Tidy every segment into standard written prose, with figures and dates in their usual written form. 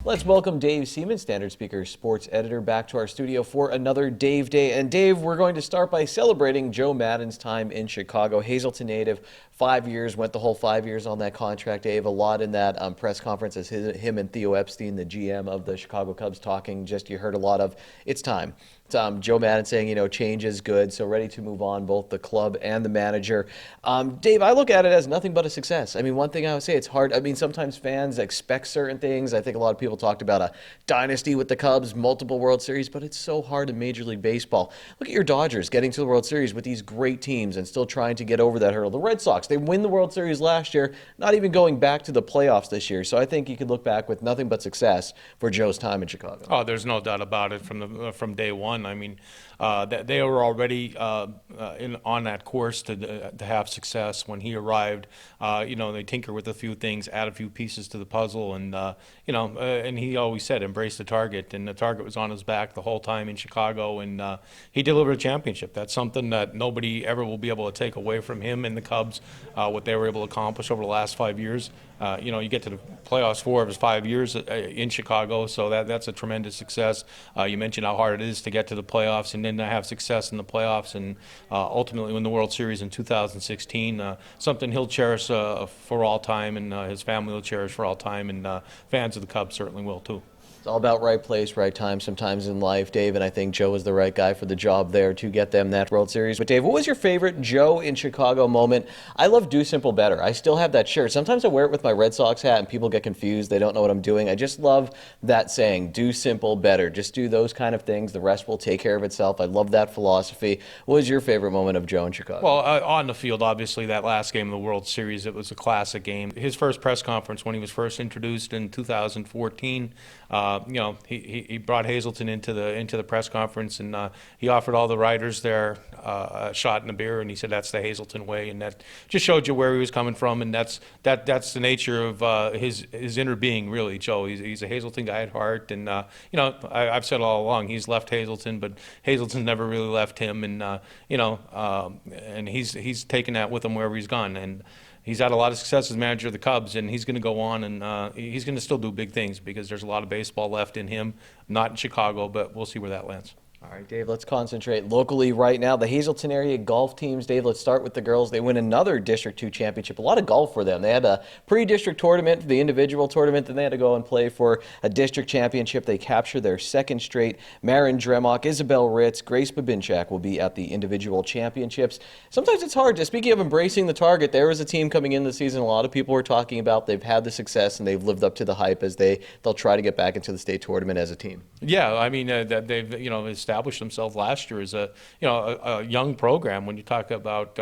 Let's welcome Dave Seaman, Standard Speaker sports editor, back to our studio for another Dave Day. And Dave, we're going to start by celebrating Joe Maddon's time in Chicago. Hazleton native, 5 years, went the whole 5 years on that contract. Dave, a lot in that press conference as him and Theo Epstein, the GM of the Chicago Cubs, talking. Just you heard a lot of, it's time. Joe Maddon saying, change is good, so ready to move on, both the club and the manager. Dave, I look at it as nothing but a success. I mean, one thing I would say, it's hard. I mean, sometimes fans expect certain things. I think a lot of people talked about a dynasty with the Cubs, multiple World Series, but it's so hard in Major League Baseball. Look at your Dodgers getting to the World Series with these great teams and still trying to get over that hurdle. The Red Sox, they win the World Series last year, not even going back to the playoffs this year. So I think you could look back with nothing but success for Joe's time in Chicago. Oh, there's no doubt about it from day one. I mean, they were already on that course to have success when he arrived. They tinker with a few things, add a few pieces to the puzzle, and and he always said, embrace the target, and the target was on his back the whole time in Chicago, and he delivered a championship. That's something that nobody ever will be able to take away from him and the Cubs, what they were able to accomplish over the last 5 years. You get to the playoffs 4 of his 5 years in Chicago, so that's a tremendous success. You mentioned how hard it is to get to the playoffs and then to have success in the playoffs and ultimately win the World Series in 2016. Something he'll cherish for all time, and his family will cherish for all time, and fans of the Cubs certainly will too. It's all about right place, right time sometimes in life, Dave, and I think Joe was the right guy for the job there to get them that World Series. But Dave, what was your favorite Joe in Chicago moment? I love Do Simple Better. I still have that shirt. Sometimes I wear it with my Red Sox hat and people get confused. They don't know what I'm doing. I just love that saying, do simple better. Just do those kind of things. The rest will take care of itself. I love that philosophy. What was your favorite moment of Joe in Chicago? Well, on the field, obviously, that last game of the World Series, it was a classic game. His first press conference when he was first introduced in 2014, he brought Hazleton into the press conference, and he offered all the writers there a shot and a beer, and he said that's the Hazleton way, and that just showed you where he was coming from, and that's the nature of his inner being, really. Joe, he's a Hazleton guy at heart, and I've said all along he's left Hazleton, but Hazleton never really left him, and and he's taken that with him wherever he's gone, and he's had a lot of success as manager of the Cubs, and he's going to go on, and he's going to still do big things because there's a lot of baseball left in him. Not in Chicago, but we'll see where that lands. All right, Dave, let's concentrate locally right now. The Hazleton area golf teams, Dave, let's start with the girls. They win another District 2 championship. A lot of golf for them. They had a pre-district tournament, the individual tournament, then they had to go and play for a district championship. They captured their second straight. Marin Dremock, Isabel Ritz, Grace Babinchak will be at the individual championships. Sometimes it's hard. Speaking of embracing the target, there was a team coming in the season a lot of people were talking about. They've had the success and they've lived up to the hype as they'll try to get back into the state tournament as a team. Yeah, I mean, they've established themselves last year as a young program. When you talk about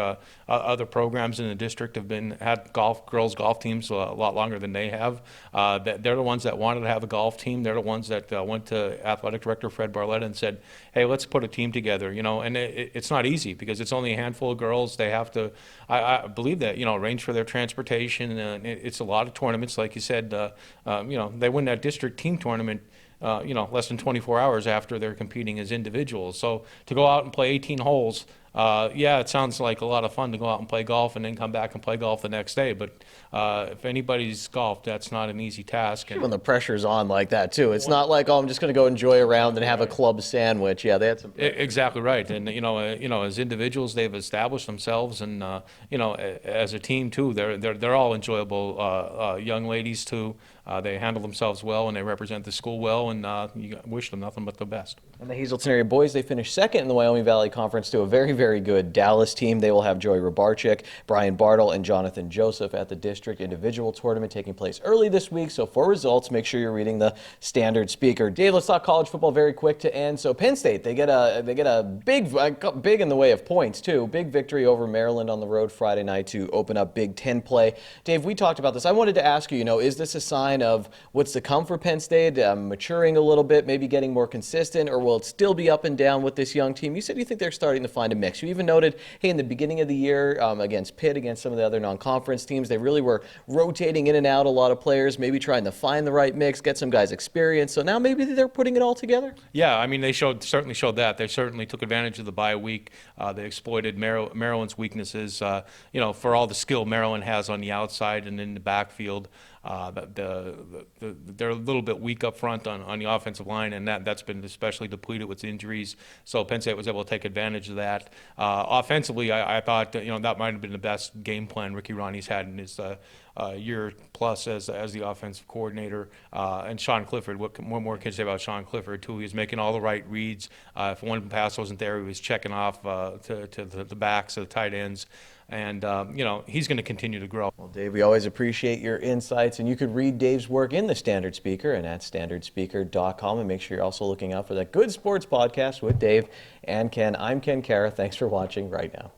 other programs in the district have had girls golf teams a lot longer than they have. They're the ones that wanted to have a golf team. They're the ones that went to athletic director Fred Barletta and said, "Hey, let's put a team together." And it's not easy because it's only a handful of girls. They have to, I believe that arrange for their transportation. It's a lot of tournaments, like you said. They win that district team tournament less than 24 hours after they're competing as individuals. So to go out and play 18 holes, it sounds like a lot of fun to go out and play golf and then come back and play golf the next day. But if anybody's golfed, that's not an easy task. When the pressure's on like that, too. It's not like, I'm just going to go enjoy a round and have a club sandwich. Yeah, they had some pressure. Exactly right. And, as individuals, they've established themselves. And, as a team, too, they're all enjoyable young ladies, too. They handle themselves well and they represent the school well, and you wish them nothing but the best. And the Hazleton area boys, they finished second in the Wyoming Valley Conference to a very, very good Dallas team. They will have Joey Rabarchik, Brian Bartle, and Jonathan Joseph at the district individual tournament taking place early this week. So for results, make sure you're reading the Standard Speaker. Dave, let's talk college football very quick to end. So Penn State, they get a big in the way of points too. Big victory over Maryland on the road Friday night to open up Big Ten play. Dave, we talked about this. I wanted to ask you, is this a sign of what's to come for Penn State, maturing a little bit, maybe getting more consistent, or will it still be up and down with this young team? You said you think they're starting to find a mix. You even noted, hey, in the beginning of the year against Pitt, against some of the other non-conference teams, they really were rotating in and out a lot of players, maybe trying to find the right mix, get some guys experience. So now maybe they're putting it all together? Yeah, I mean, they certainly showed that. They certainly took advantage of the bye week. They exploited Maryland's weaknesses, for all the skill Maryland has on the outside and in the backfield. they're a little bit weak up front on the offensive line, and that's been especially depleted with injuries. So Penn State was able to take advantage of that. Offensively, I thought that might have been the best game plan Ricky Ronnie's had in his year plus as the offensive coordinator. And Sean Clifford, what more can you say about Sean Clifford too? He was making all the right reads. If one pass wasn't there, he was checking off to the backs of the tight ends. And, he's going to continue to grow. Well, Dave, we always appreciate your insights, and you could read Dave's work in the Standard Speaker and at standardspeaker.com, and make sure you're also looking out for that Good Sports podcast with Dave and Ken. I'm Ken Kara. Thanks for watching right now.